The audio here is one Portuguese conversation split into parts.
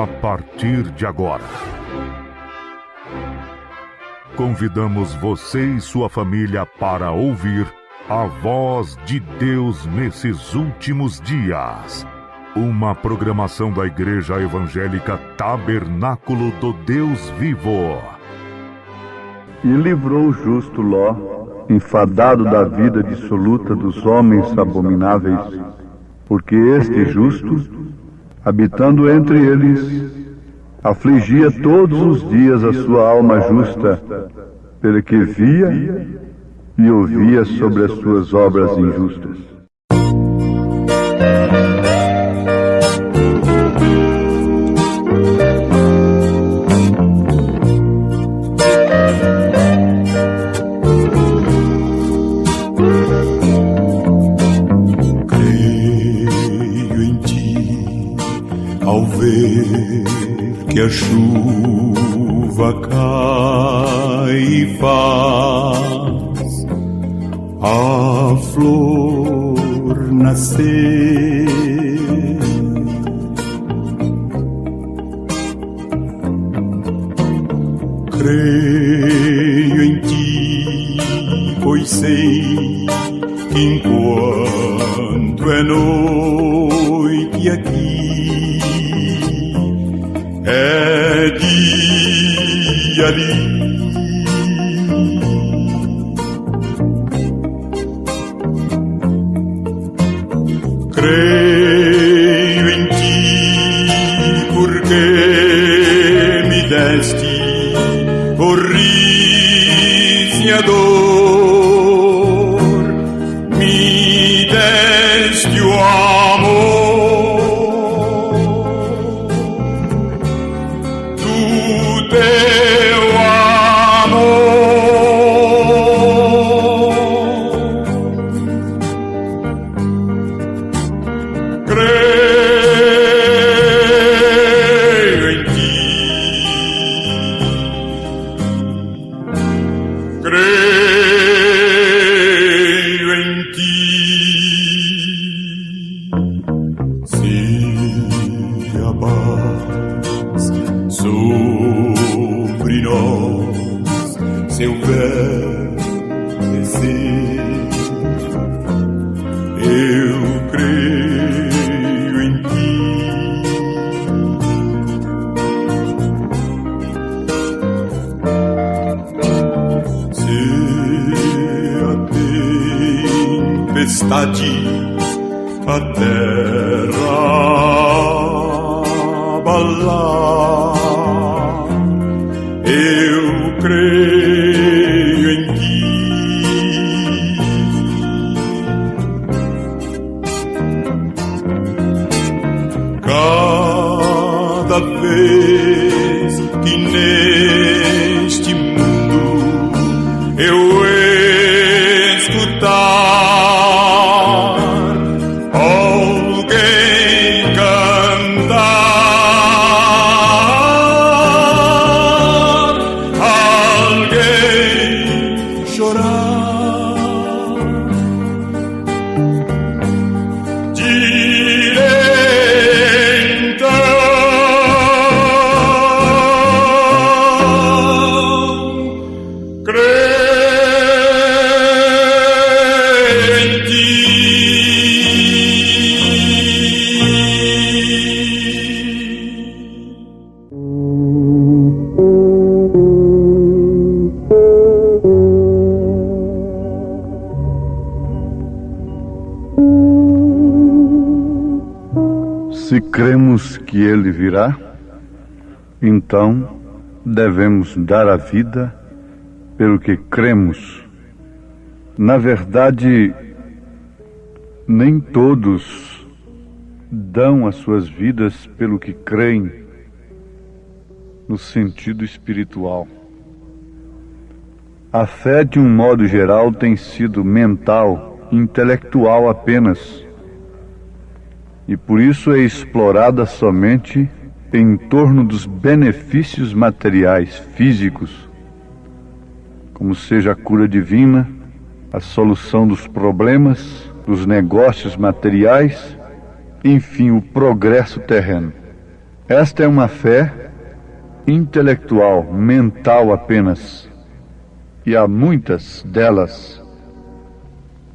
a partir de agora. Convidamos você e sua família para ouvir a voz de Deus nesses últimos dias. Uma programação da Igreja Evangélica Tabernáculo do Deus Vivo. E livrou o justo Ló, enfadado da vida dissoluta dos homens abomináveis, porque este justo, habitando entre eles, afligia todos os dias a sua alma justa, pelo que via e ouvia sobre as suas obras injustas. Que a chuva cai e faz a flor nascer. Creio em ti, pois sei que enquanto é noite aqui, é dia ali. Creio em ti, porque me deste o riso e a dor, me deste o amor. A terra abalar, eu creio em ti. Cada vez que neste mundo eu escutar Se cremos que Ele virá, então devemos dar a vida pelo que cremos. Na verdade, nem todos dão as suas vidas pelo que creem no sentido espiritual. A fé, de um modo geral, tem sido mental, intelectual apenas, e por isso é explorada somente em torno dos benefícios materiais, físicos, como seja a cura divina, a solução dos problemas, dos negócios materiais, enfim, o progresso terreno. Esta é uma fé intelectual, mental apenas, e há muitas delas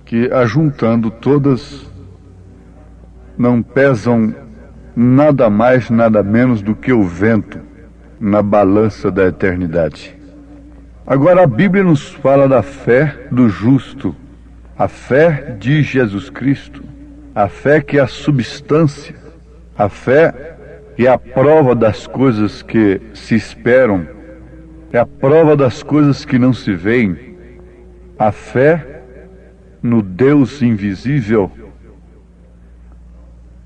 que, ajuntando todas, não pesam nada mais, nada menos do que o vento na balança da eternidade. Agora a Bíblia nos fala da fé do justo, a fé de Jesus Cristo, a fé que é a substância, a fé que é a prova das coisas que se esperam, é a prova das coisas que não se veem, a fé no Deus invisível,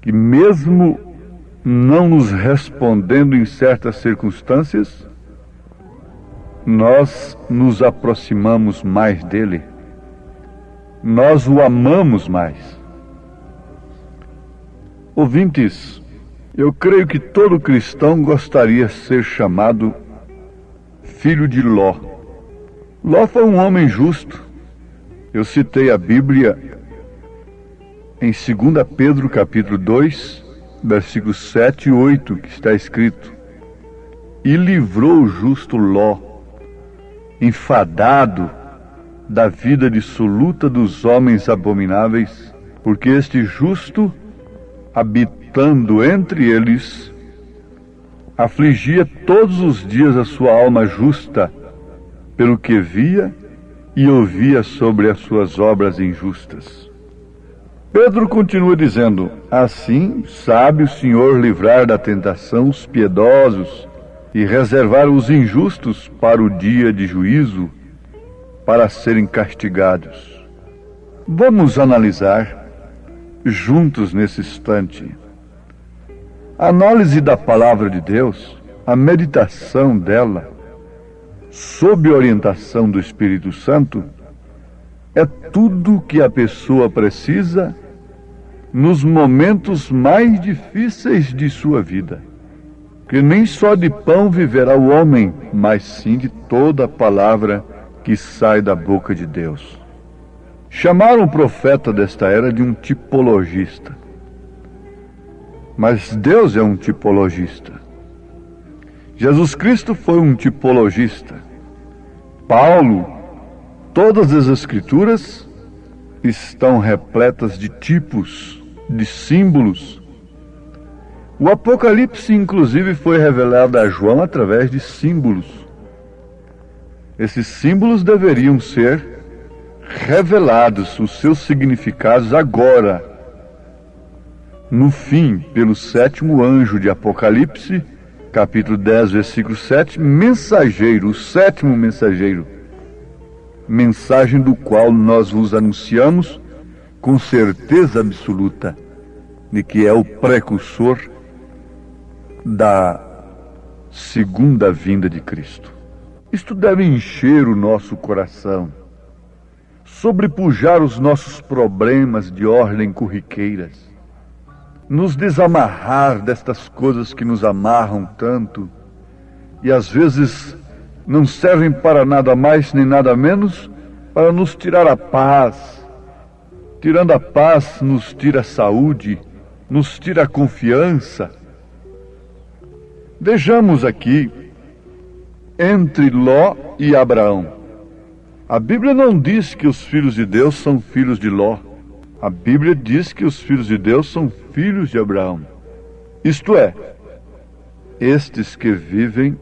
que mesmo não nos respondendo em certas circunstâncias, nós nos aproximamos mais dele, nós o amamos mais. Ouvintes, eu creio que todo cristão gostaria de ser chamado filho de Ló. Ló foi um homem justo. Eu citei a Bíblia em 2 Pedro capítulo 2, versículos 7 e 8, que está escrito: e livrou o justo Ló, enfadado da vida dissoluta dos homens abomináveis, porque este justo, habitando entre eles, afligia todos os dias a sua alma justa, pelo que via e ouvia sobre as suas obras injustas. Pedro continua dizendo: assim sabe o Senhor livrar da tentação os piedosos e reservar os injustos para o dia de juízo, para serem castigados. Vamos analisar juntos nesse instante a análise da palavra de Deus, a meditação dela, sob orientação do Espírito Santo, é tudo que a pessoa precisa nos momentos mais difíceis de sua vida. Que nem só de pão viverá o homem, mas sim de toda a palavra que sai da boca de Deus. Chamaram o profeta desta era de um tipologista. Mas Deus é um tipologista. Jesus Cristo foi um tipologista. Paulo, todas as Escrituras estão repletas de tipos, de símbolos. O Apocalipse, inclusive, foi revelado a João através de símbolos. Esses símbolos deveriam ser revelados, os seus significados agora, no fim, pelo 7º anjo de Apocalipse, capítulo 10, versículo 7, mensageiro, o 7º mensageiro, mensagem do qual nós vos anunciamos com certeza absoluta de que é o precursor da segunda vinda de Cristo. Isto deve encher o nosso coração, sobrepujar os nossos problemas de ordem corriqueiras, nos desamarrar destas coisas que nos amarram tanto e às vezes não servem para nada mais nem nada menos para nos tirar a paz. Tirando a paz, nos tira a saúde, nos tira a confiança. Vejamos aqui, entre Ló e Abraão. A Bíblia não diz que os filhos de Deus são filhos de Ló. A Bíblia diz que os filhos de Deus são filhos de Abraão. Isto é, estes que vivem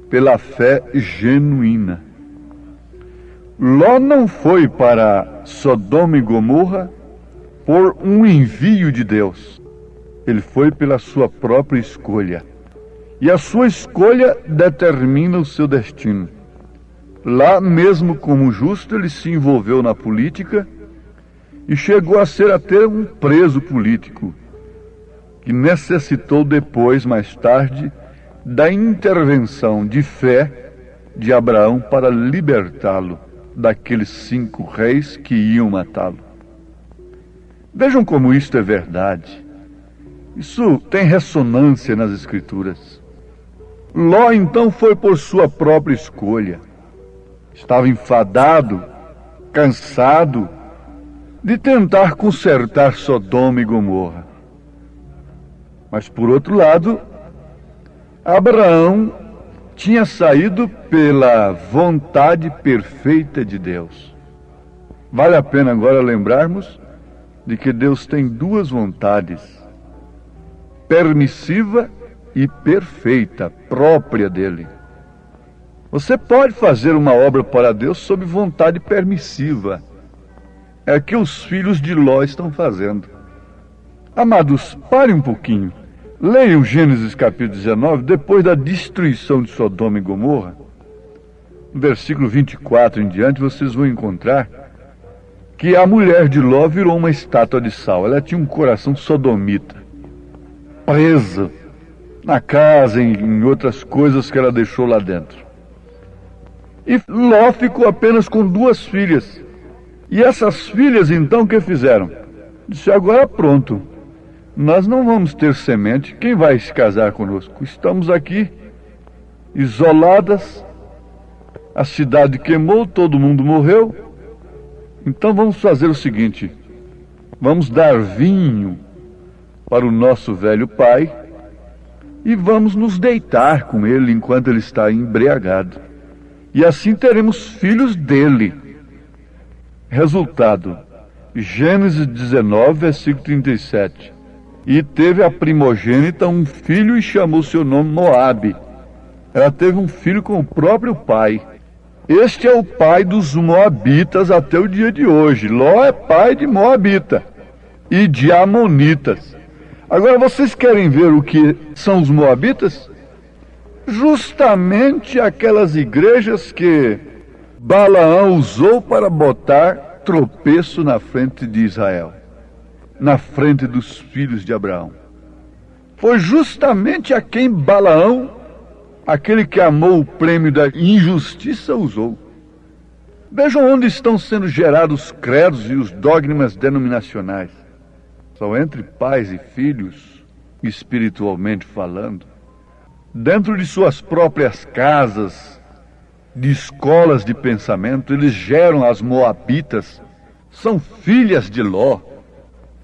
pela fé genuína. Ló não foi para Sodoma e Gomorra por um envio de Deus. Ele foi pela sua própria escolha. E a sua escolha determina o seu destino. Lá, mesmo como justo, ele se envolveu na política e chegou a ser até um preso político, que necessitou depois, mais tarde, da intervenção de fé de Abraão para libertá-lo daqueles 5 reis que iam matá-lo. Vejam como isto é verdade. Isso tem ressonância nas Escrituras. Ló então foi por sua própria escolha. Estava enfadado, cansado de tentar consertar Sodoma e Gomorra. Mas por outro lado, Abraão tinha saído pela vontade perfeita de Deus. Vale a pena agora lembrarmos de que Deus tem duas vontades, permissiva e perfeita, própria dele. Você pode fazer uma obra para Deus sob vontade permissiva. É o que os filhos de Ló estão fazendo. Amados, pare um pouquinho. Leiam Gênesis capítulo 19, depois da destruição de Sodoma e Gomorra. No versículo 24 em diante, vocês vão encontrar que a mulher de Ló virou uma estátua de sal. Ela tinha um coração sodomita, presa na casa, em outras coisas que ela deixou lá dentro. E Ló ficou apenas com 2 filhas. E essas filhas, então, o que fizeram? Disse, agora pronto, nós não vamos ter semente, quem vai se casar conosco? Estamos aqui, isoladas, a cidade queimou, todo mundo morreu, então vamos fazer o seguinte, vamos dar vinho para o nosso velho pai e vamos nos deitar com ele enquanto ele está embriagado. E assim teremos filhos dele. Resultado, Gênesis 19, versículo 37. E teve a primogênita um filho e chamou seu nome Moabe. Ela teve um filho com o próprio pai. Este é o pai dos Moabitas até o dia de hoje. Ló é pai de Moabita e de Amonitas. Agora vocês querem ver o que são os Moabitas? Justamente aquelas igrejas que Balaão usou para botar tropeço na frente de Israel, na frente dos filhos de Abraão. Foi justamente a quem Balaão, aquele que amou o prêmio da injustiça, usou. Vejam onde estão sendo gerados os credos e os dogmas denominacionais. São entre pais e filhos, espiritualmente falando. Dentro de suas próprias casas, de escolas de pensamento, eles geram as Moabitas, são filhas de Ló.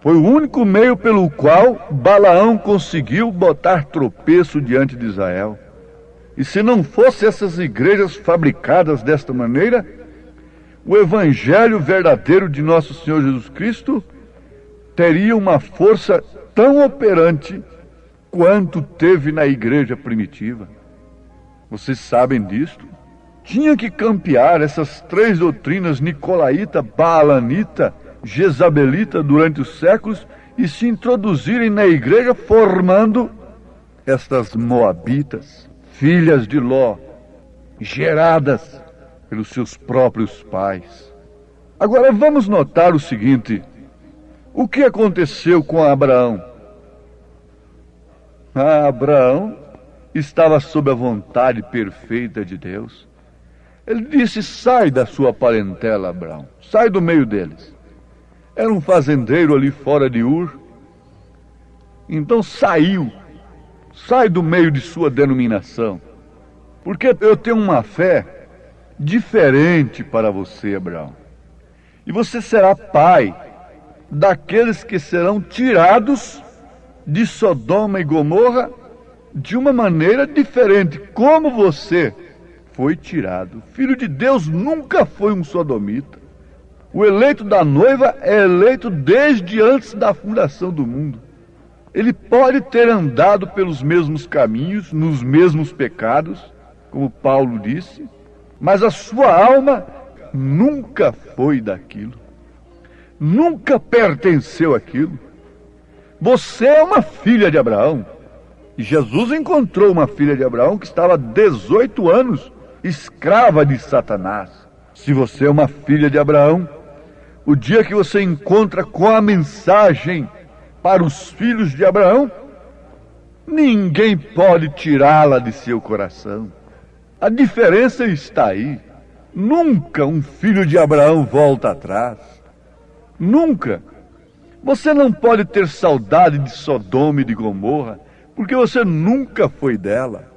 Foi o único meio pelo qual Balaão conseguiu botar tropeço diante de Israel. E se não fossem essas igrejas fabricadas desta maneira, o evangelho verdadeiro de nosso Senhor Jesus Cristo teria uma força tão operante quanto teve na igreja primitiva. Vocês sabem disto? Tinha que campear essas 3 doutrinas, nicolaíta, baalanita, jezabelita, durante os séculos e se introduzirem na igreja formando estas moabitas, filhas de Ló, geradas pelos seus próprios pais. Agora vamos notar o seguinte: o que aconteceu com Abraão? Abraão estava sob a vontade perfeita de Deus. Ele disse, sai da sua parentela, Abraão, sai do meio deles. Era um fazendeiro ali fora de Ur. Então saiu, sai do meio de sua denominação. Porque eu tenho uma fé diferente para você, Abraão. E você será pai daqueles que serão tirados de Sodoma e Gomorra de uma maneira diferente, como você foi tirado. O Filho de Deus nunca foi um sodomita. O eleito da noiva é eleito desde antes da fundação do mundo. Ele pode ter andado pelos mesmos caminhos, nos mesmos pecados, como Paulo disse, mas a sua alma nunca foi daquilo. Nunca pertenceu àquilo. Você é uma filha de Abraão. E Jesus encontrou uma filha de Abraão que estava há 18 anos escrava de Satanás. Se você é uma filha de Abraão, o dia que você encontra com a mensagem para os filhos de Abraão, ninguém pode tirá-la de seu coração. A diferença está aí. Nunca um filho de Abraão volta atrás. Nunca. Você não pode ter saudade de Sodoma e de Gomorra, porque você nunca foi dela.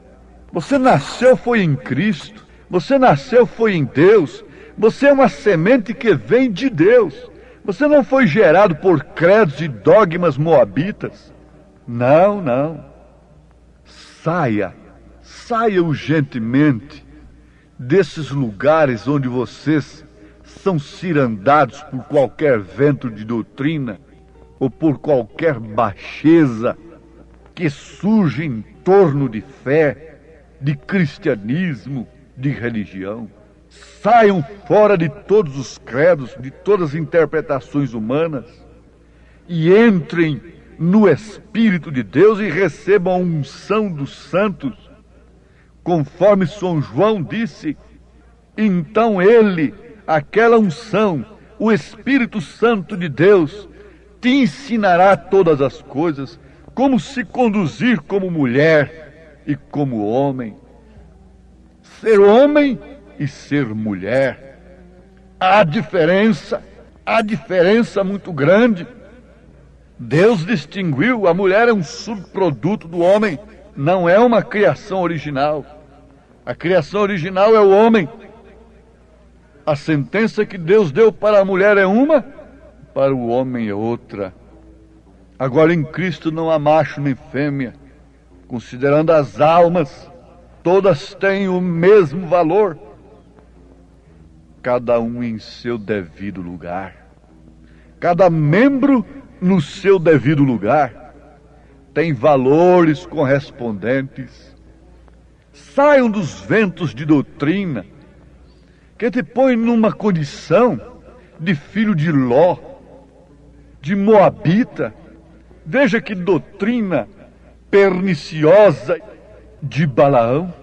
Você nasceu foi em Cristo. Você nasceu foi em Deus. Você é uma semente que vem de Deus. Você não foi gerado por credos e dogmas moabitas. Não, não. Saia saia urgentemente desses lugares onde vocês são cirandados por qualquer vento de doutrina ou por qualquer baixeza que surge em torno de fé, de cristianismo, de religião. Saiam fora de todos os credos, de todas as interpretações humanas e entrem no Espírito de Deus e recebam a unção dos santos, conforme São João disse. Então ele, aquela unção, o Espírito Santo de Deus, te ensinará todas as coisas, como se conduzir como mulher e como homem, ser homem e ser mulher. Há diferença muito grande. Deus distinguiu, a mulher é um subproduto do homem, não é uma criação original. A criação original é o homem. A sentença que Deus deu para a mulher é uma, para o homem é outra. Agora em Cristo não há macho nem fêmea, considerando as almas, todas têm o mesmo valor, cada um em seu devido lugar, cada membro no seu devido lugar, tem valores correspondentes. Saiam dos ventos de doutrina que te põe numa condição de filho de Ló, de Moabita. Veja que doutrina perniciosa de Balaão.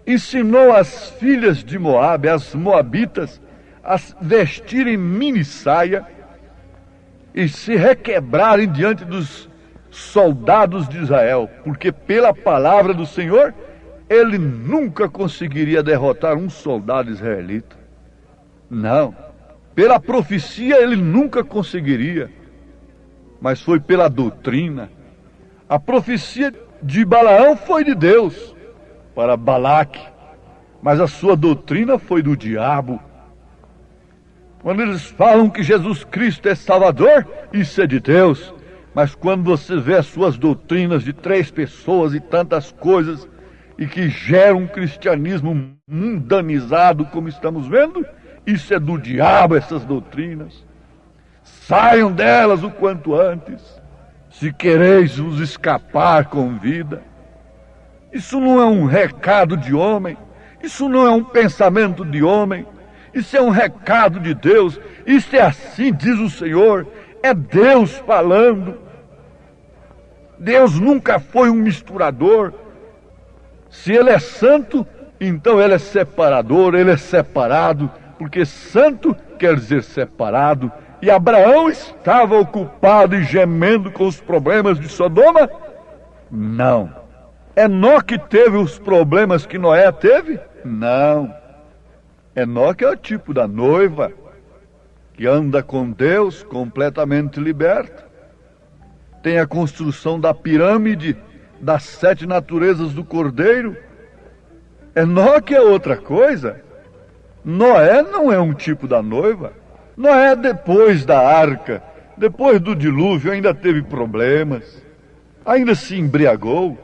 Ensinou as filhas de Moabe, as moabitas, a vestirem mini saia e se requebrarem diante dos soldados de Israel, porque pela palavra do Senhor, ele nunca conseguiria derrotar um soldado israelita. Não, pela profecia ele nunca conseguiria, mas foi pela doutrina. A profecia de Balaão foi de Deus para Balaque, mas a sua doutrina foi do diabo. Quando eles falam que Jesus Cristo é Salvador, isso é de Deus. Mas quando você vê as suas doutrinas de 3 pessoas e tantas coisas, e que geram um cristianismo mundanizado, como estamos vendo, isso é do diabo, essas doutrinas. Saiam delas o quanto antes, se quereis vos escapar com vida. Isso não é um recado de homem, isso não é um pensamento de homem, isso é um recado de Deus. Isso é assim, diz o Senhor, é Deus falando. Deus nunca foi um misturador. Se Ele é santo, então Ele é separador, Ele é separado, porque santo quer dizer separado. E Abraão estava ocupado e gemendo com os problemas de Sodoma? Não. Enoque teve os problemas que Noé teve? Não. Enoque é o tipo da noiva que anda com Deus completamente liberta. Tem a construção da pirâmide das 7 naturezas do Cordeiro. Enoque é outra coisa. Noé não é um tipo da noiva. Noé, depois da arca, depois do dilúvio, ainda teve problemas, ainda se embriagou.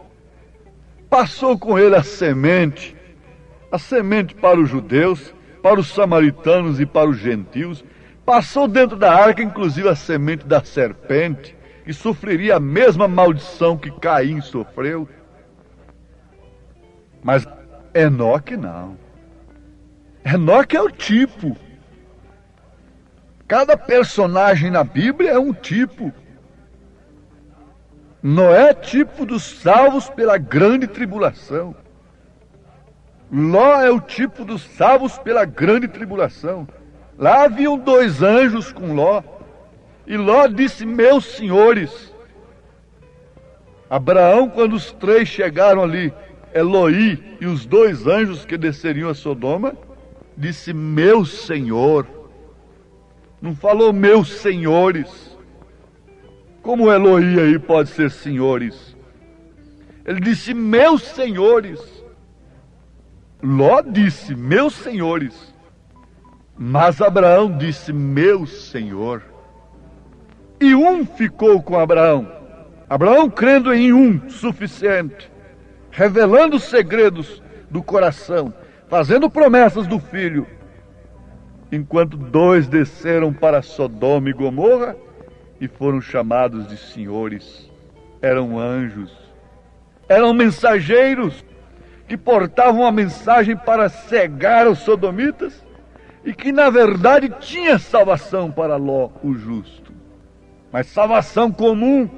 Passou com ele a semente para os judeus, para os samaritanos e para os gentios. Passou dentro da arca, inclusive, a semente da serpente, que sofreria a mesma maldição que Caim sofreu. Mas Enoque não. Enoque é o tipo. Cada personagem na Bíblia é um tipo. Noé é tipo dos salvos pela grande tribulação. Ló é o tipo dos salvos pela grande tribulação. Lá haviam 2 anjos com Ló. E Ló disse, meus senhores. Abraão, quando os 3 chegaram ali, Eloi e os 2 anjos que desceriam a Sodoma, disse, meu senhor. Não falou meus senhores. Como Eloi aí pode ser senhores? Ele disse, meus senhores. Ló disse, meus senhores. Mas Abraão disse, meu senhor. E um ficou com Abraão. Abraão crendo em um suficiente. revelando os segredos do coração, fazendo promessas do Filho, enquanto dois desceram para Sodoma e Gomorra e foram chamados de senhores. Eram anjos, eram mensageiros que portavam a mensagem para cegar os sodomitas e que na verdade tinha salvação para Ló, o justo, mas salvação comum.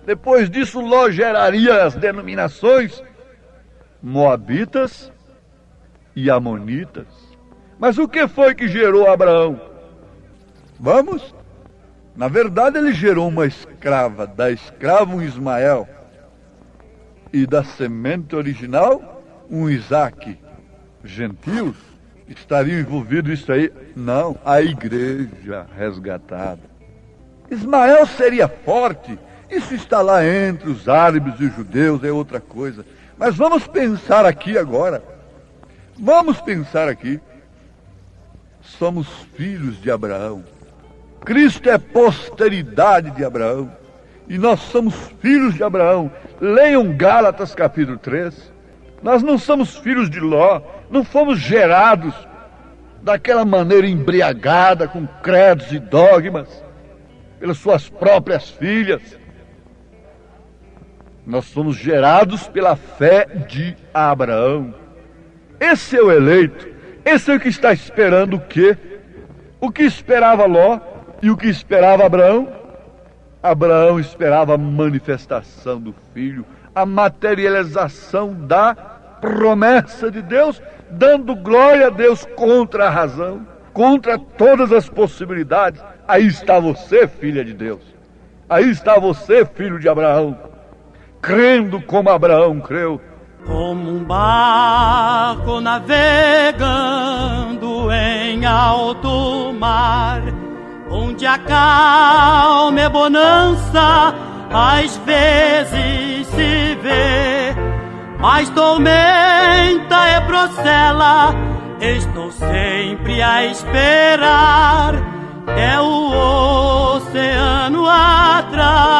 Depois disso, Ló geraria as denominações moabitas e amonitas. Mas o que foi que gerou Abraão? Vamos? Na verdade, ele gerou uma escrava, da escrava um Ismael, e da semente original um Isaque. Gentios estariam envolvidos nisso aí? Não, a igreja resgatada. Ismael seria forte, isso está lá entre os árabes e os judeus, é outra coisa. Mas vamos pensar aqui agora. Vamos pensar aqui. Somos filhos de Abraão. Cristo é posteridade de Abraão. E nós somos filhos de Abraão. Leiam Gálatas capítulo 3. Nós não somos filhos de Ló. Não fomos gerados daquela maneira embriagada, com credos e dogmas, pelas suas próprias filhas. Nós somos gerados pela fé de Abraão. Esse é o eleito. Esse é o que está esperando o quê? O que esperava Ló e o que esperava Abraão? Abraão esperava a manifestação do Filho, a materialização da promessa de Deus, dando glória a Deus contra a razão, contra todas as possibilidades. Aí está você, filha de Deus. Aí está você, filho de Abraão, crendo como Abraão creu. Como um barco navegando em alto mar, onde a calma é bonança, às vezes se vê, mas tormenta é procela. Estou sempre a esperar é o oceano atravessar.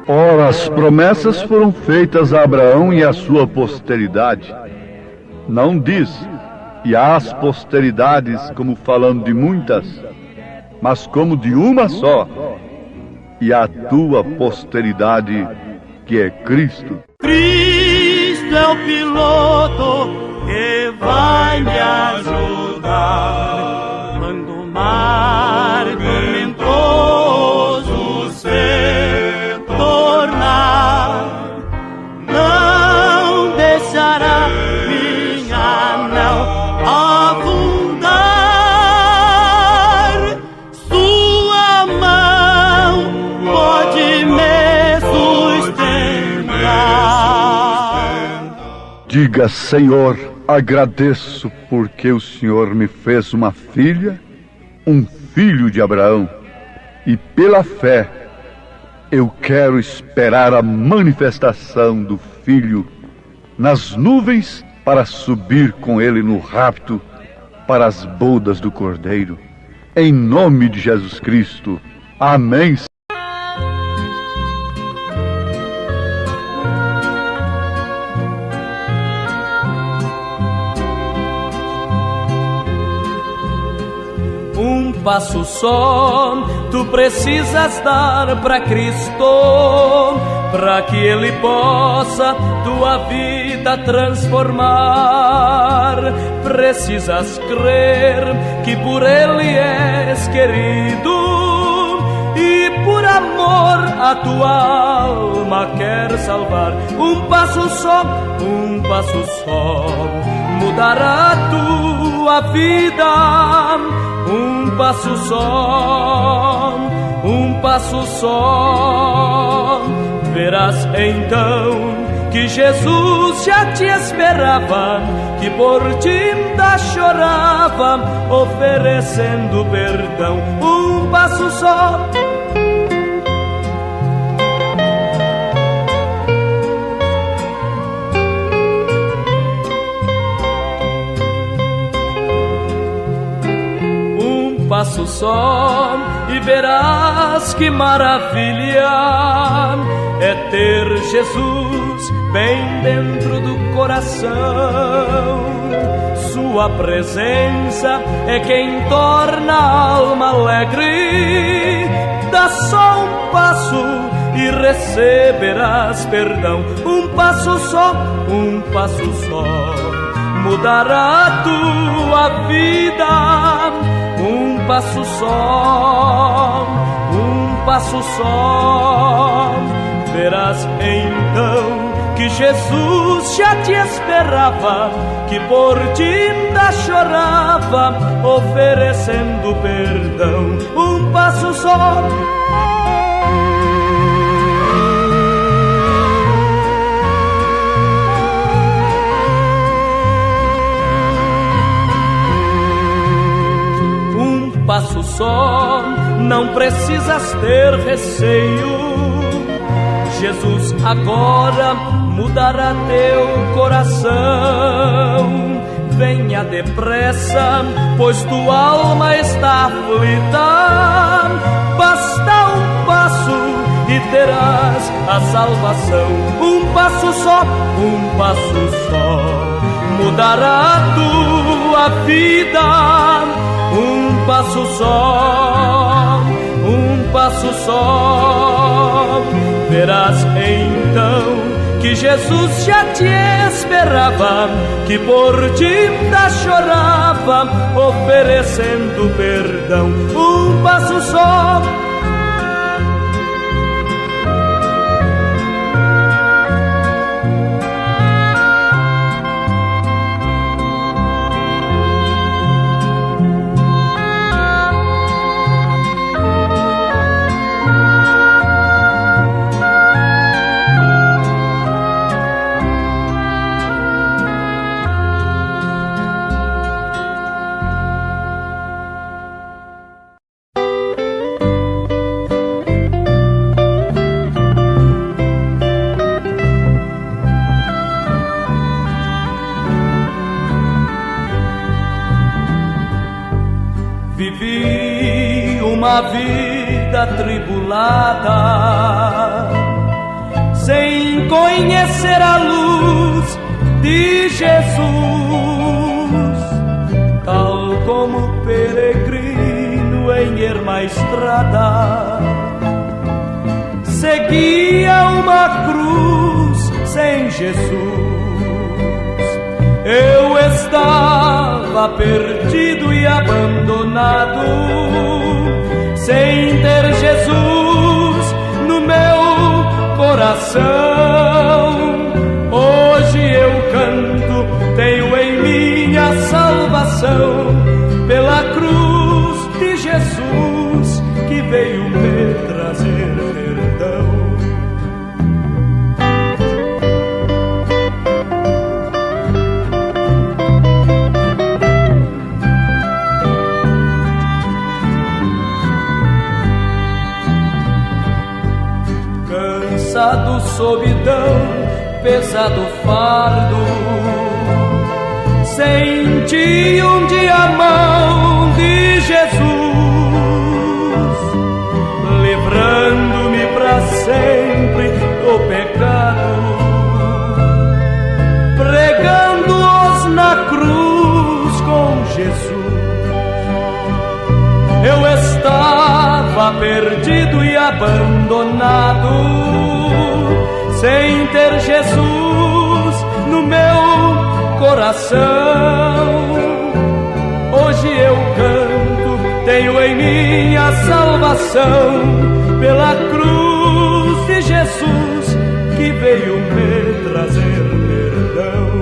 Ora, as promessas foram feitas a Abraão e à sua posteridade. Não diz, e às posteridades, como falando de muitas, mas como de uma só, e a tua posteridade, que é Cristo. Cristo é o piloto que vai me ajudar quando o mar tormentoso se tornar. Não deixará minha nau afundar. Sua mão pode me sustentar. Diga, Senhor, agradeço porque o Senhor me fez uma filha, um filho de Abraão, e pela fé eu quero esperar a manifestação do Filho nas nuvens para subir com ele no rapto para as bodas do Cordeiro. Em nome de Jesus Cristo. Amém. Um passo só tu precisas dar para Cristo, para que Ele possa tua vida transformar. Precisas crer que por Ele és querido e por amor a tua alma quer salvar. Um passo só mudará a tua vida. Um passo só, verás então que Jesus já te esperava, que por ti ainda chorava, oferecendo perdão. Um passo só. passo só e verás que maravilha é ter Jesus bem dentro do coração. Sua presença é quem torna a alma alegre. Dá só um passo e receberás perdão. Um passo só, mudará a tua vida. Um passo só, verás então que Jesus já te esperava, que por ti ainda chorava, oferecendo perdão. Um passo só. Um passo só, não precisas ter receio. Jesus agora mudará teu coração. Venha depressa, pois tua alma está aflita. Basta um passo e terás a salvação. Um passo só, mudará a tua vida. Um passo só, verás então que Jesus já te esperava, que por ti ainda chorava, oferecendo perdão. Um passo só. Vivi uma vida atribulada, sem conhecer a luz de Jesus, tal como peregrino em erma estrada. Seguia uma cruz sem Jesus. Eu estava perdido e abandonado, sem ter Jesus no meu coração. Hoje eu canto, tenho em mim a salvação, pela cruz de Jesus que veio me trazer perdão. Cansado, solidão, pesado fardo, senti um dia a mão de Jesus, livrando-me para sempre do pecado, pregando-os na cruz com Jesus. Eu estava perdido e abandonado, sem ter Jesus no meu coração. Hoje eu canto, tenho em mim a salvação, pela cruz de Jesus que veio me trazer perdão.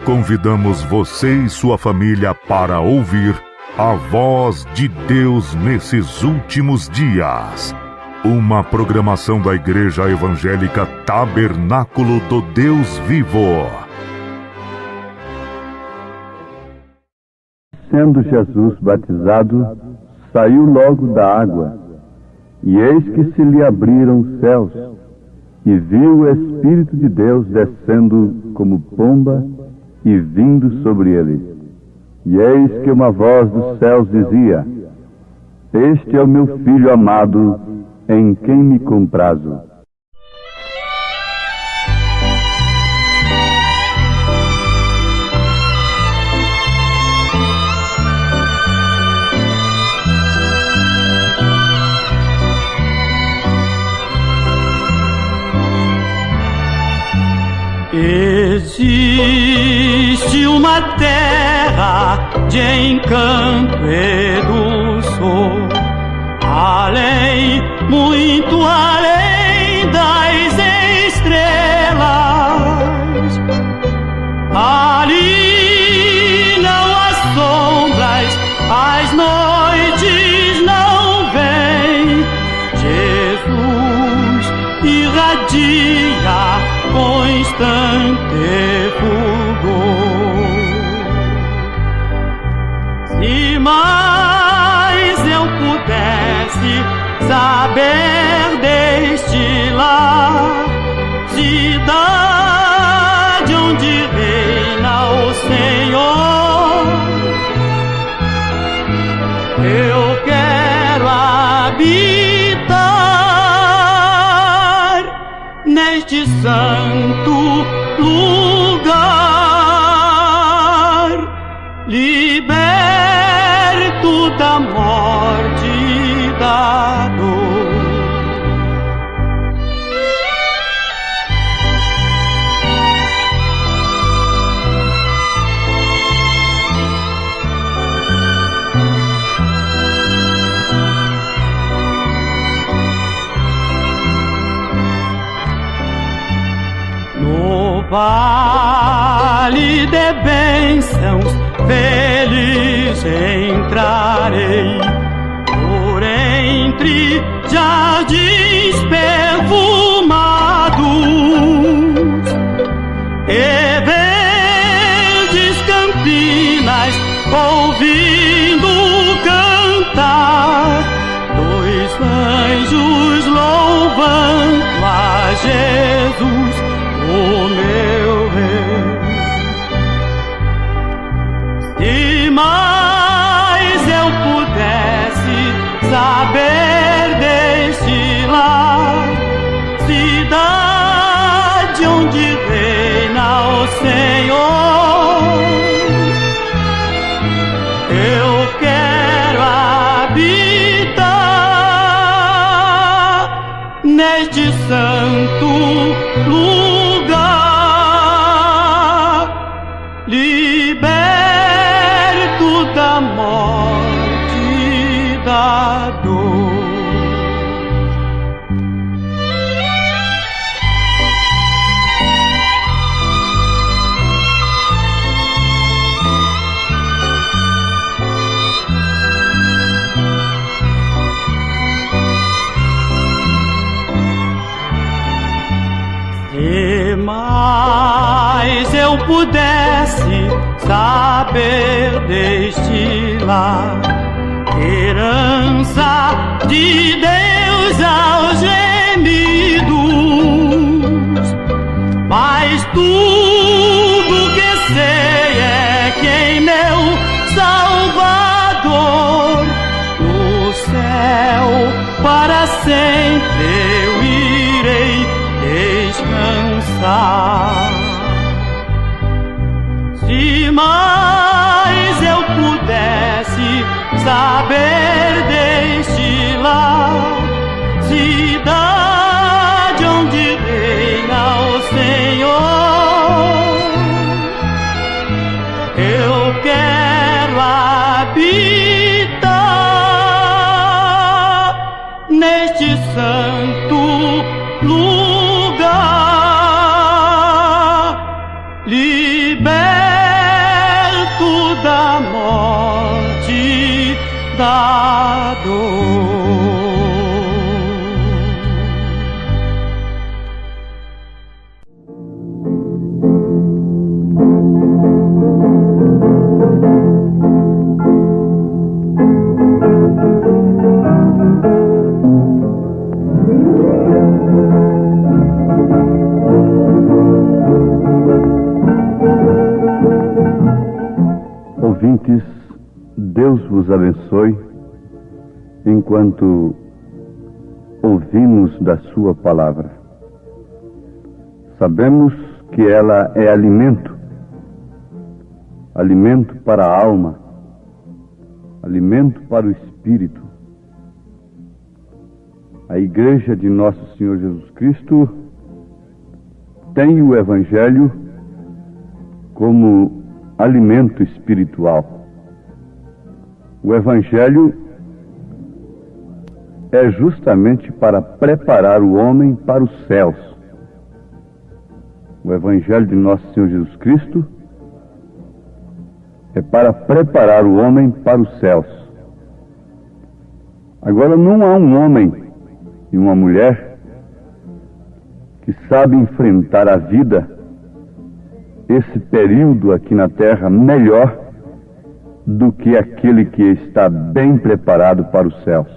Convidamos você e sua família para ouvir a voz de Deus nesses últimos dias. Uma programação da Igreja Evangélica Tabernáculo do Deus Vivo. sendo Jesus batizado, saiu logo da água, e eis que se lhe abriram os céus, e viu o Espírito de Deus descendo como pomba e vindo sobre ele. E eis que uma voz dos céus dizia: Este é o meu Filho amado, em quem me comprazo. Existe uma terra de encanto e dulçor, além, muito além das estrelas. Ali não há sombras, as noites não vêm. Jesus irradia constante fulgor. Se mais eu pudesse saber deste lar, cidade onde reina o Senhor, eu quero habitar neste santo lugar, liberto da morte e da dor. No vale de bênçãos feliz entrarei, por entre jardins perfumados e verdes campinas, ouvindo cantar dois anjos louvando a Jesus, o meu rei. Se mais eu pudesse saber deste lar, cidade onde reina o Senhor, eu quero habitar neste santo lugar, liberto da morte e da dor. Se mais eu pudesse saber deste lar, herança de Deus aos gemidos, mas tudo que sei é que em meu Salvador, no céu para sempre eu irei descansar. Se mais eu pudesse saber deste lar, cidade onde reina o Senhor, eu quero habitar neste santo lugar, liberto da morte, da vos abençoe enquanto ouvimos da sua palavra. Sabemos que ela é alimento, alimento para a alma, alimento para o espírito. A Igreja de Nosso Senhor Jesus Cristo tem o Evangelho como alimento espiritual. O Evangelho é justamente para preparar o homem para os céus. O Evangelho de Nosso Senhor Jesus Cristo é para preparar o homem para os céus. Agora, não há um homem e uma mulher que sabe enfrentar a vida, esse período aqui na Terra, melhor do que aquele que está bem preparado para os céus.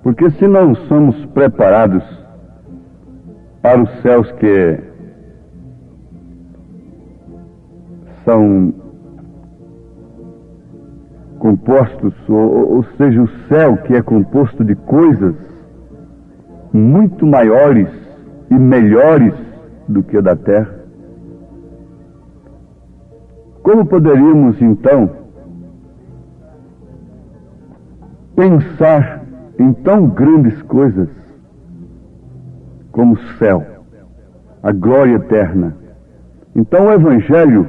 Porque se não somos preparados para os céus que são compostos, ou seja, o céu que é composto de coisas muito maiores e melhores do que a da terra, como poderíamos então pensar em tão grandes coisas como o céu, a glória eterna? Então o Evangelho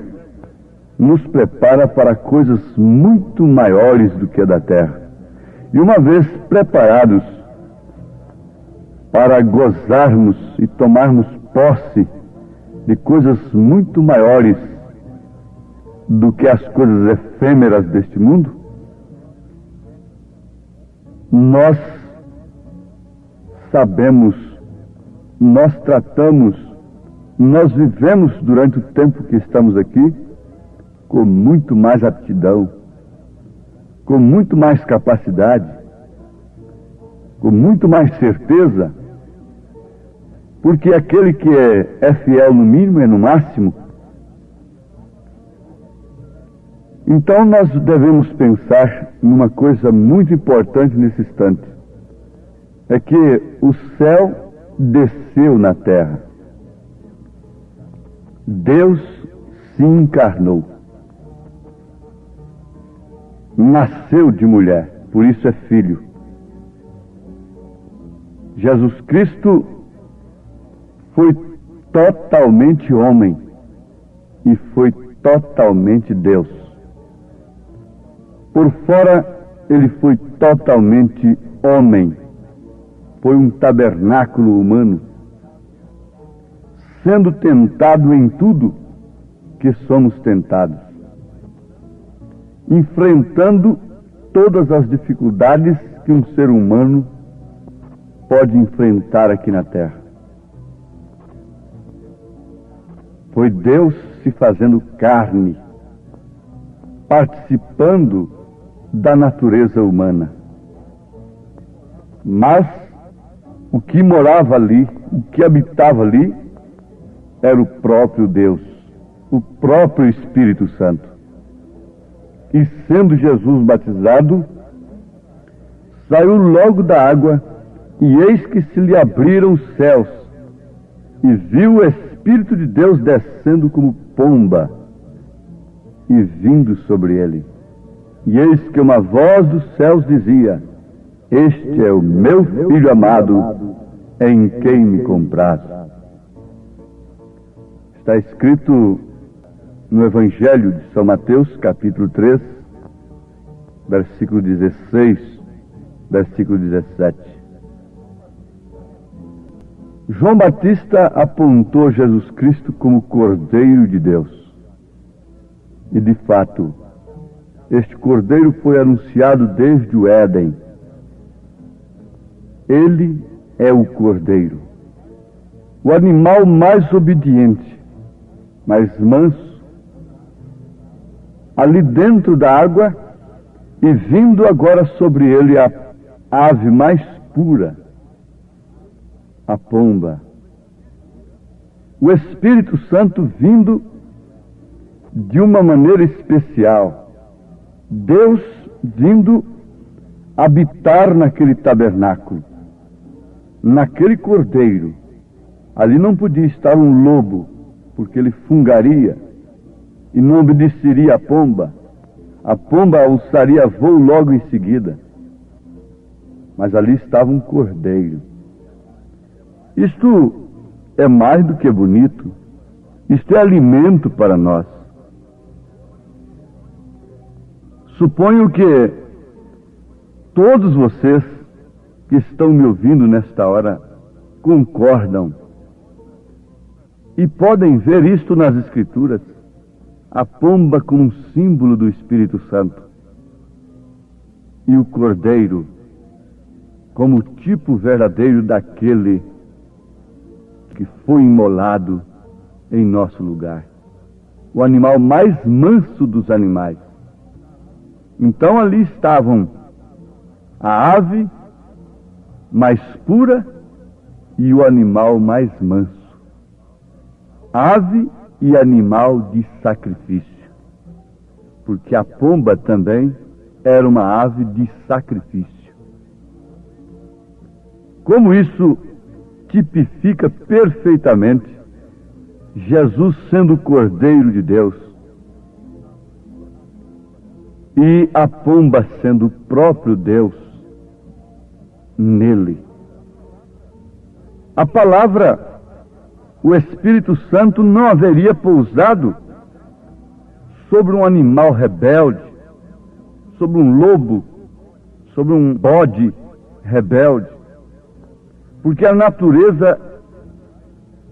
nos prepara para coisas muito maiores do que a da terra. E uma vez preparados para gozarmos e tomarmos posse de coisas muito maiores do que as coisas efêmeras deste mundo, nós sabemos, nós tratamos, nós vivemos durante o tempo que estamos aqui com muito mais aptidão, com muito mais capacidade, com muito mais certeza, porque aquele que é fiel no mínimo é no máximo. Então nós devemos pensar numa coisa muito importante nesse instante, é que o céu desceu na terra. Deus se encarnou. Nasceu de mulher, por isso é filho. Jesus Cristo foi totalmente homem e foi totalmente Deus. Por fora, ele foi totalmente homem. Foi um tabernáculo humano, sendo tentado em tudo que somos tentados, enfrentando todas as dificuldades que um ser humano pode enfrentar aqui na Terra. Foi Deus se fazendo carne, participando da natureza humana. Mas o que morava ali, o que habitava ali, era o próprio Deus, o próprio Espírito Santo. E sendo Jesus batizado, saiu logo da água, e eis que se lhe abriram os céus, e viu o Espírito de Deus descendo como pomba, e vindo sobre ele. E eis que uma voz dos céus dizia: Este é o meu Filho amado, em quem me comprazo. Está escrito no Evangelho de São Mateus, capítulo 3, versículo 16, versículo 17. João Batista apontou Jesus Cristo como Cordeiro de Deus. E de fato, este Cordeiro foi anunciado desde o Éden. Ele é o Cordeiro, o animal mais obediente, mais manso, ali dentro da água, e vindo agora sobre ele a ave mais pura, a pomba. O Espírito Santo vindo de uma maneira especial, Deus vindo habitar naquele tabernáculo, naquele cordeiro. Ali não podia estar um lobo, porque ele fungaria e não obedeceria à pomba. A pomba alçaria voo logo em seguida. Mas ali estava um cordeiro. Isto é mais do que bonito. Isto é alimento para nós. Suponho que todos vocês que estão me ouvindo nesta hora concordam e podem ver isto nas Escrituras, a pomba como um símbolo do Espírito Santo e o cordeiro como o tipo verdadeiro daquele que foi imolado em nosso lugar, o animal mais manso dos animais. Então ali estavam a ave mais pura e o animal mais manso. Ave e animal de sacrifício, porque a pomba também era uma ave de sacrifício. Como isso tipifica perfeitamente Jesus sendo o Cordeiro de Deus e a pomba sendo o próprio Deus nele. A palavra, o Espírito Santo não haveria pousado sobre um animal rebelde, sobre um lobo, sobre um bode rebelde, porque a natureza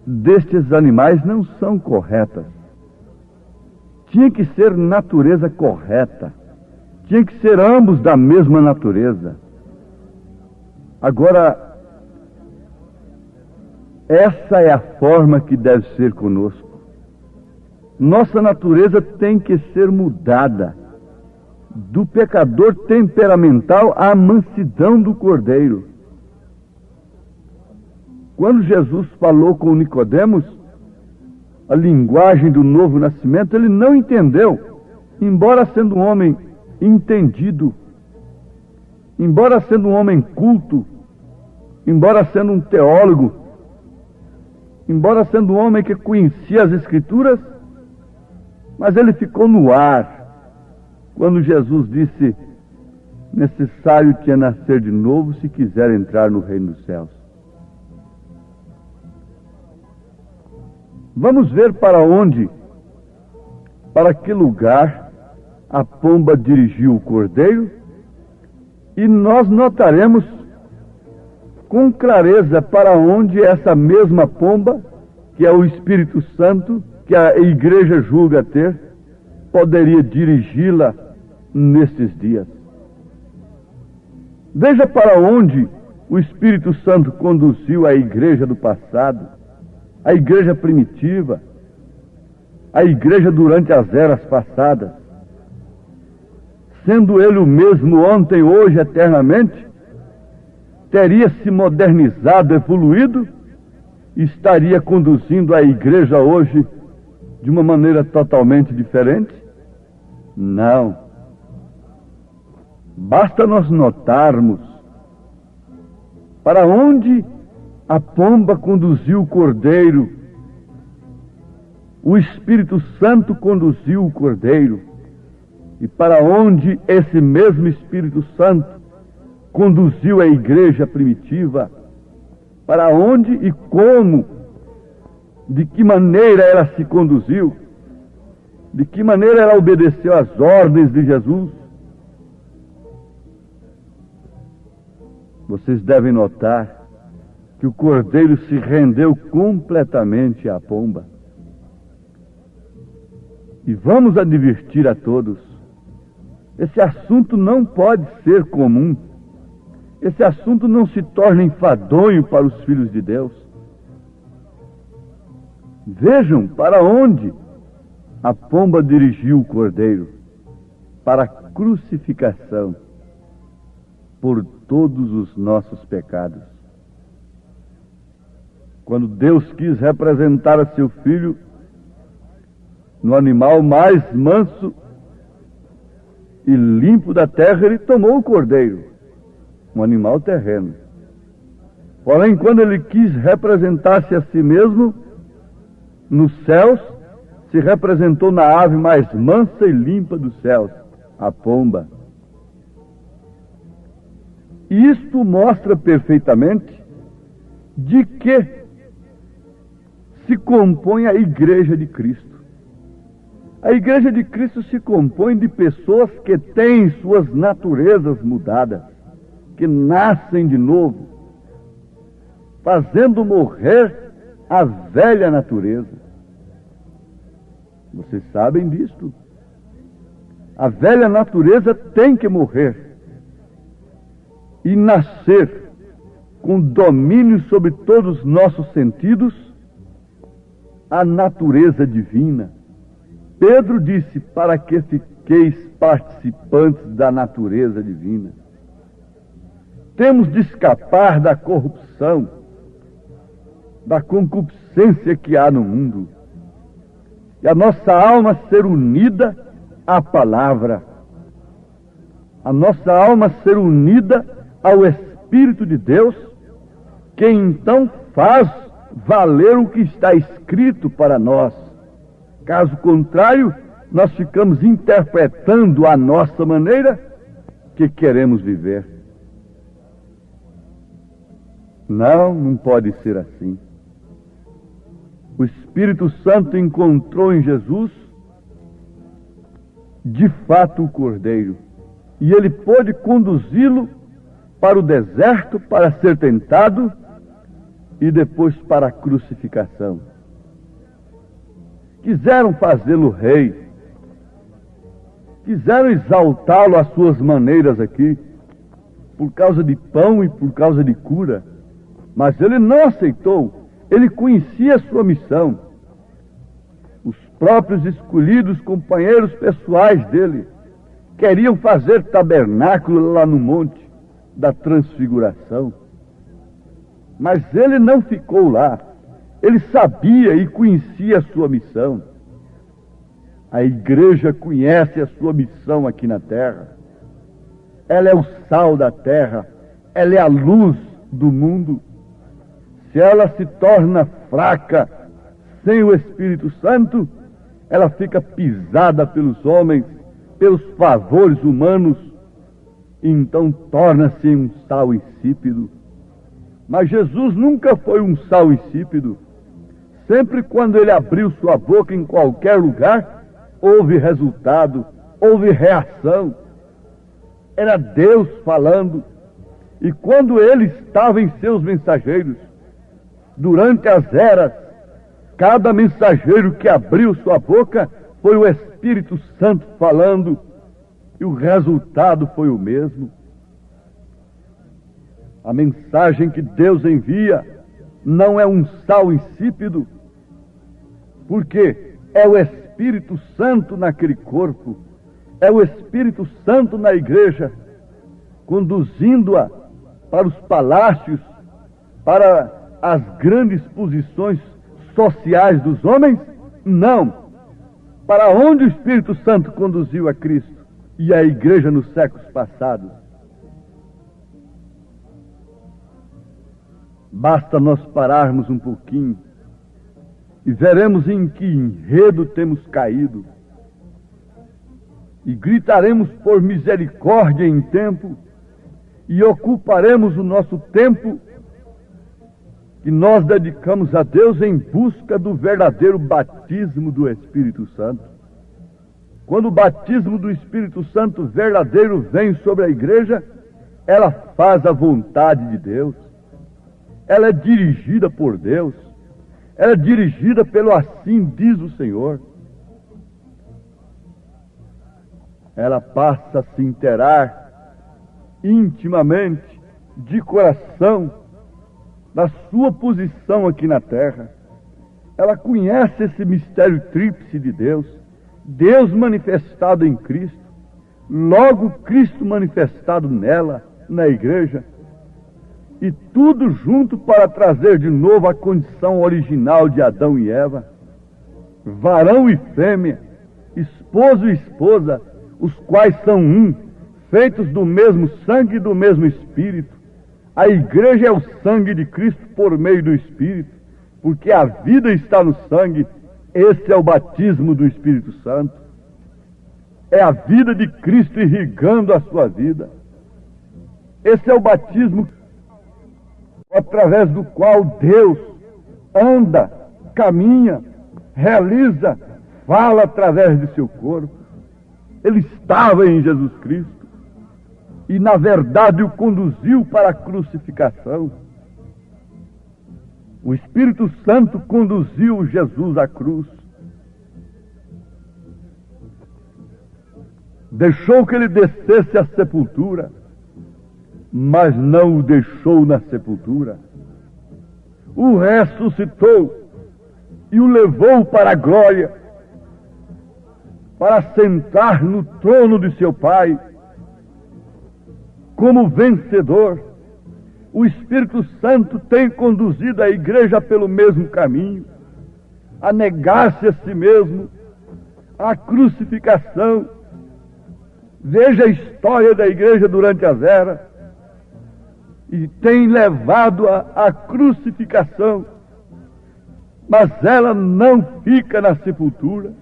destes animais não são corretas. Tinha que ser natureza correta, tinha que ser ambos da mesma natureza. Agora, essa é a forma que deve ser conosco. Nossa natureza tem que ser mudada do pecador temperamental à mansidão do Cordeiro. Quando Jesus falou com Nicodemos a linguagem do novo nascimento, ele não entendeu, embora sendo um homem entendido, embora sendo um homem culto, embora sendo um teólogo, embora sendo um homem que conhecia as Escrituras, mas ele ficou no ar quando Jesus disse: necessário te é nascer de novo se quiser entrar no reino dos céus. Vamos ver para onde, para que lugar a pomba dirigiu o cordeiro, e nós notaremos com clareza para onde essa mesma pomba, que é o Espírito Santo, que a igreja julga ter, poderia dirigi-la nesses dias. Veja para onde o Espírito Santo conduziu a igreja do passado, a igreja primitiva, a igreja durante as eras passadas. Sendo ele o mesmo ontem, hoje, eternamente, teria se modernizado, evoluído, e estaria conduzindo a igreja hoje de uma maneira totalmente diferente? Não. Basta nós notarmos para onde a pomba conduziu o cordeiro, o Espírito Santo conduziu o cordeiro, e para onde esse mesmo Espírito Santo conduziu a igreja primitiva, para onde e como, de que maneira ela se conduziu, de que maneira ela obedeceu às ordens de Jesus. Vocês devem notar que o cordeiro se rendeu completamente à pomba. E vamos advertir a todos: esse assunto não pode ser comum. Esse assunto não se torna enfadonho para os filhos de Deus. Vejam para onde a pomba dirigiu o cordeiro: para a crucificação por todos os nossos pecados. Quando Deus quis representar a seu Filho no animal mais manso, e limpo da terra, ele tomou o cordeiro, um animal terreno. Porém, quando ele quis representar-se a si mesmo, nos céus, se representou na ave mais mansa e limpa dos céus, a pomba. Isto mostra perfeitamente de que se compõe a Igreja de Cristo. A Igreja de Cristo se compõe de pessoas que têm suas naturezas mudadas, que nascem de novo, fazendo morrer a velha natureza. Vocês sabem disto. A velha natureza tem que morrer e nascer com domínio sobre todos os nossos sentidos, a natureza divina. Pedro disse: para que fiqueis participantes da natureza divina. Temos de escapar da corrupção, da concupiscência que há no mundo, e a nossa alma ser unida à palavra, a nossa alma ser unida ao Espírito de Deus, que então faz valer o que está escrito para nós. Caso contrário, nós ficamos interpretando a nossa maneira que queremos viver. Não pode ser assim. O Espírito Santo encontrou em Jesus, de fato, o Cordeiro, e ele pôde conduzi-lo para o deserto para ser tentado e depois para a crucificação. Quiseram fazê-lo rei, quiseram exaltá-lo às suas maneiras aqui, por causa de pão e por causa de cura, mas ele não aceitou. Ele conhecia a sua missão. Os próprios escolhidos companheiros pessoais dele queriam fazer tabernáculo lá no monte da transfiguração, mas ele não ficou lá. Ele sabia e conhecia a sua missão. A igreja conhece a sua missão aqui na terra. Ela é o sal da terra, ela é a luz do mundo. Se ela se torna fraca sem o Espírito Santo, ela fica pisada pelos homens, pelos favores humanos, e então torna-se um sal insípido. Mas Jesus nunca foi um sal insípido. Sempre quando ele abriu sua boca em qualquer lugar, houve resultado, houve reação. Era Deus falando. E quando ele estava em seus mensageiros, durante as eras, cada mensageiro que abriu sua boca foi o Espírito Santo falando, e o resultado foi o mesmo. A mensagem que Deus envia não é um sal insípido, porque é o Espírito Santo naquele corpo, é o Espírito Santo na igreja, conduzindo-a para os palácios, para as grandes posições sociais dos homens? Não. Para onde o Espírito Santo conduziu a Cristo e a igreja nos séculos passados? Basta nós pararmos um pouquinho e veremos em que enredo temos caído, e gritaremos por misericórdia em tempo, e ocuparemos o nosso tempo que nós dedicamos a Deus em busca do verdadeiro batismo do Espírito Santo. Quando o batismo do Espírito Santo verdadeiro vem sobre a igreja, ela faz a vontade de Deus, ela é dirigida por Deus, ela é dirigida pelo assim diz o Senhor. Ela passa a se inteirar intimamente, de coração, da sua posição aqui na terra. Ela conhece esse mistério tríplice de Deus, Deus manifestado em Cristo, logo Cristo manifestado nela, na igreja, e tudo junto para trazer de novo a condição original de Adão e Eva, varão e fêmea, esposo e esposa, os quais são um, feitos do mesmo sangue e do mesmo Espírito. A igreja é o sangue de Cristo por meio do Espírito, porque a vida está no sangue. Esse é o batismo do Espírito Santo. É a vida de Cristo irrigando a sua vida. Esse é o batismo através do qual Deus anda, caminha, realiza, fala através de seu corpo. Ele estava em Jesus Cristo e, na verdade, o conduziu para a crucificação. O Espírito Santo conduziu Jesus à cruz. Deixou que ele descesse à sepultura, mas não o deixou na sepultura. O ressuscitou e o levou para a glória, para sentar no trono de seu Pai. Como vencedor, o Espírito Santo tem conduzido a igreja pelo mesmo caminho, a negar-se a si mesmo, à crucificação. Veja a história da igreja durante as eras, e tem levado à crucificação, mas ela não fica na sepultura.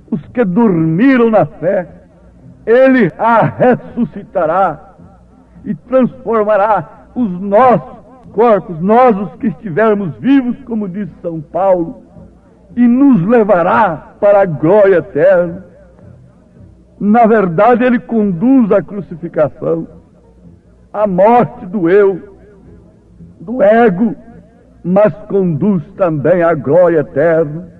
Os que dormiram na fé, Ele a ressuscitará e transformará os nossos corpos, nós os que estivermos vivos, como diz São Paulo, e nos levará para a glória eterna. Na verdade, Ele conduz a crucificação, a morte do eu, do ego, mas conduz também à glória eterna.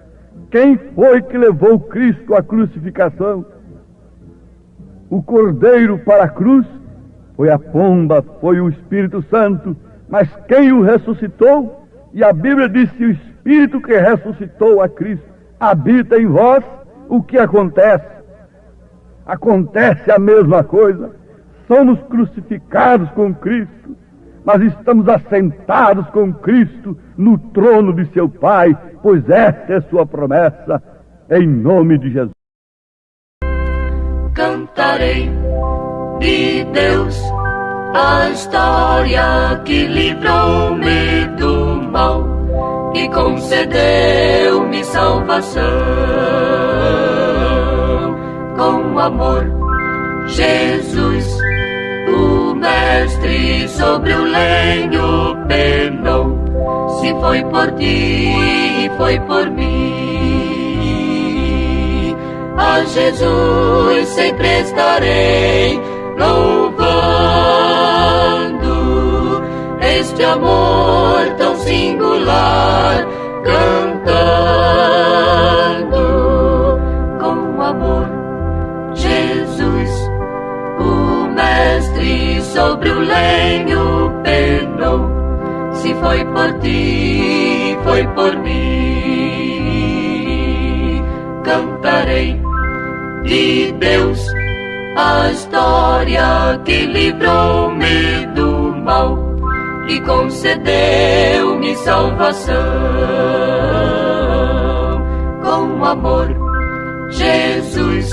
Quem foi que levou Cristo à crucificação? O Cordeiro para a cruz? Foi a pomba, foi o Espírito Santo. Mas quem o ressuscitou? E a Bíblia diz que o Espírito que ressuscitou a Cristo habita em vós. O que acontece? Acontece a mesma coisa. Somos crucificados com Cristo, mas estamos assentados com Cristo no trono de seu Pai, pois essa é sua promessa, em nome de Jesus. Cantarei de Deus a história que livrou-me do mal e concedeu-me salvação. Com amor, Jesus, o Mestre, sobre o lenho penou. Se foi por ti e foi por mim, a Jesus sempre estarei louvando este amor tão singular, cantando com amor. Jesus, o Mestre, sobre o lenho penou. Se foi por ti, foi por mim. Cantarei de Deus a história que livrou-me do mal e concedeu-me salvação. Com amor, Jesus,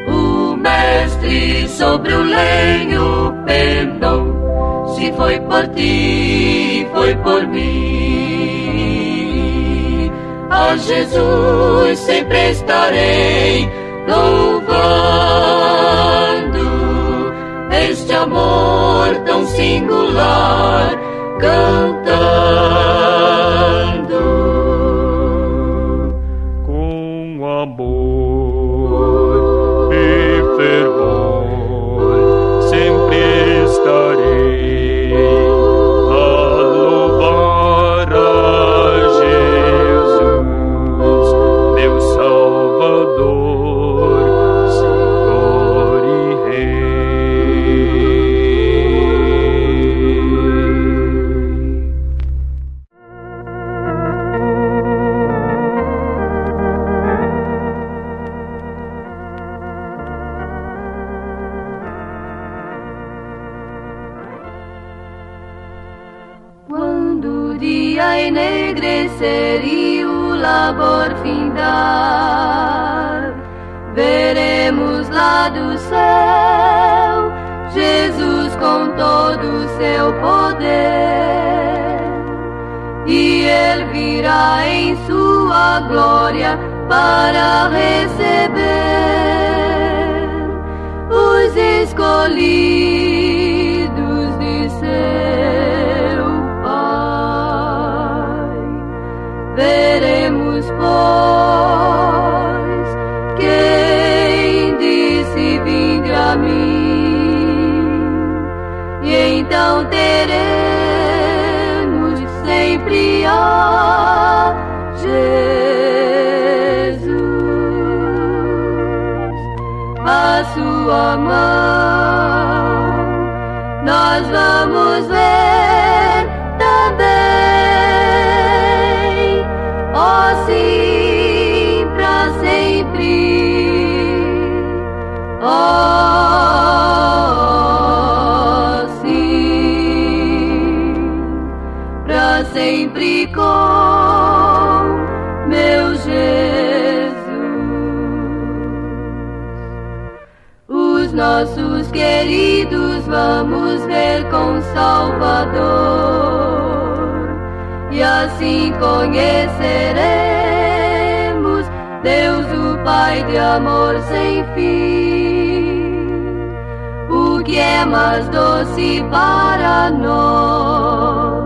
o Mestre, sobre o lenho penou. Se foi por ti, foi por mim. A Jesus sempre estarei louvando este amor tão singular, cantando com amor e fervor. Sempre estarei veremos lá do céu Jesus com todo o seu poder, e Ele virá em sua glória para receber os escolhidos de seu Pai. Veremos, pois, quem disse: vinde a mim, e então teremos sempre a Jesus. A sua mão nós vamos ver também, ó sim, pra sempre, ó sim, pra sempre com meu Jesus. Os nossos queridos vamos ver com Salvador, e assim conheceremos Deus, o Pai de amor sem fim. O que é mais doce para nós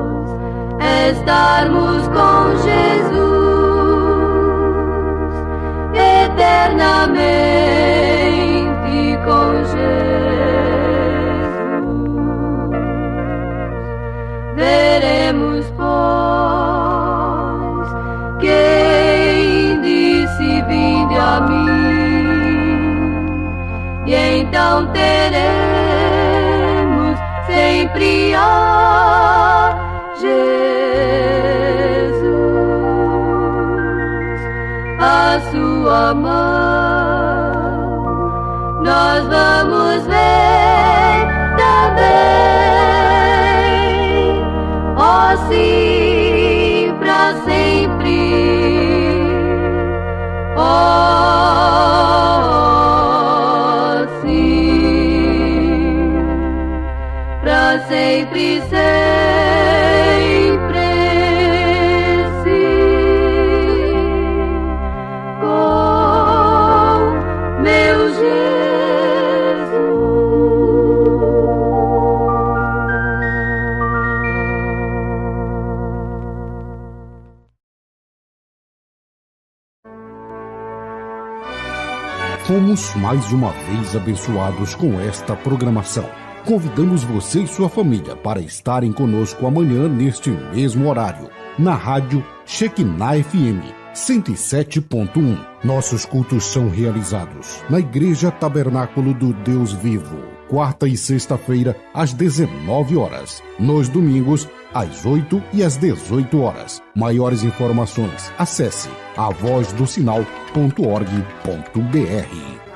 é estarmos com Jesus eternamente com Jesus. Veremos, pois, quem disse: vinde a mim, e então teremos sempre a Jesus. A sua mão nós vamos ver também, ó sim, pra sempre, ó sim, pra sempre, sempre sim, com meu Jesus. Fomos mais uma vez abençoados com esta programação. Convidamos você e sua família para estarem conosco amanhã neste mesmo horário, na rádio Shekinah FM 107.1. Nossos cultos são realizados na Igreja Tabernáculo do Deus Vivo, quarta e sexta-feira às 19 horas, nos domingos às 8 e às 18 horas. Maiores informações, acesse avozdosinal.org.br.